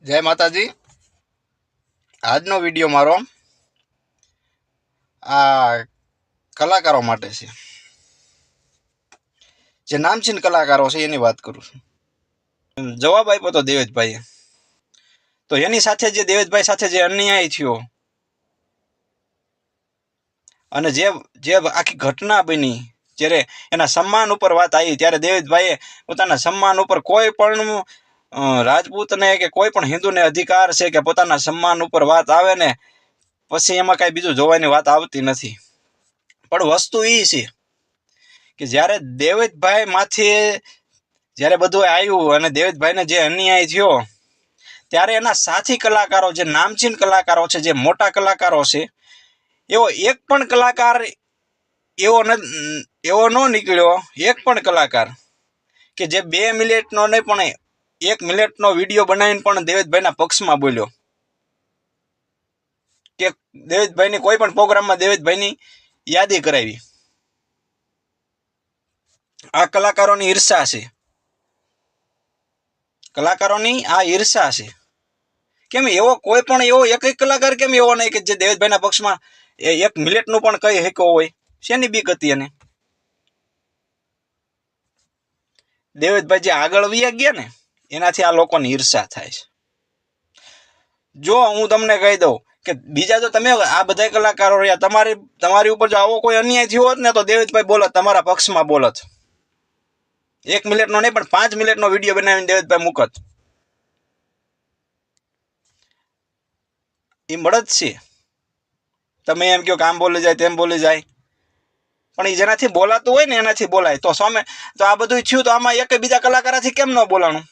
જય માતાજી। આજનો વિડીયો મારો આ કલાકારો માટે છે, જે નામચીન કલાકારો છે એની વાત કરું છું। જવાબ આપ્યો તો દેવેશભાઈએ, તો એની સાથે જે દેવેશભાઈ સાથે જે અન્યાય થયો અને જે આખી ઘટના બની, જ્યારે એના સન્માન ઉપર વાત આવી ત્યારે દેવેશભાઈએ પોતાના સન્માન ઉપર કોઈ પણ રાજપૂતને કે કોઈ પણ હિન્દુને અધિકાર છે કે પોતાના સન્માન ઉપર વાત આવે ને પછી એમાં કાંઈ બીજું જોવાની વાત આવતી નથી। પણ વસ્તુ એ છે કે જ્યારે દેવેશભાઈ માથે જ્યારે બધું આવ્યું અને દેવેશભાઈને જે અન્યાય થયો ત્યારે એના સાથી કલાકારો, જે નામચીન કલાકારો છે, જે મોટા કલાકારો છે, એવો એક પણ કલાકાર એવો ન નીકળ્યો, એક પણ કલાકાર કે જે 2 મિનિટનો નહીં પણ 1 મિનિટનો વિડીયો બનાવીને પણ દેવેશભાઈના પક્ષમાં બોલ્યો કે દેવેશભાઈની કોઈ પણ પ્રોગ્રામમાં દેવેશભાઈની યાદી કરાવી। આ કલાકારોની ઈર્ષા છે, કલાકારોની આ ઈર્ષા છે। કેમ એવો કોઈ પણ એવો એક કલાકાર કેમ એવો નહીં કે જે દેવેશભાઈના પક્ષમાં 1 મિનિટનું પણ કહી શક્યો હોય? શેની બીક હતી એને? દેવેશભાઈ જે આગળ વયા ગયા ને એનાથી આ લોકોની ઈર્ષા થાય છે। જો હું તમને કહી દઉં કે બીજા જો તમે આ બધા કલાકારો રહ્યા, તમારી ઉપર જો આવો કોઈ અન્યાય થયો હોત ને તો દેવેશભાઈ બોલત, તમારા પક્ષમાં બોલત। 1 મિનિટનો નહીં પણ 5 મિનિટનો વિડીયો બનાવીને દેવેશભાઈ મૂકત। એ મળદ છે। તમે એમ કહો કે આમ બોલી જાય તેમ બોલી જાય, પણ એ જેનાથી બોલાતું હોય ને એનાથી બોલાય। તો સામે તો આ બધું થયું તો આમાં એક બીજા કલાકારથી કેમ ન બોલાણું?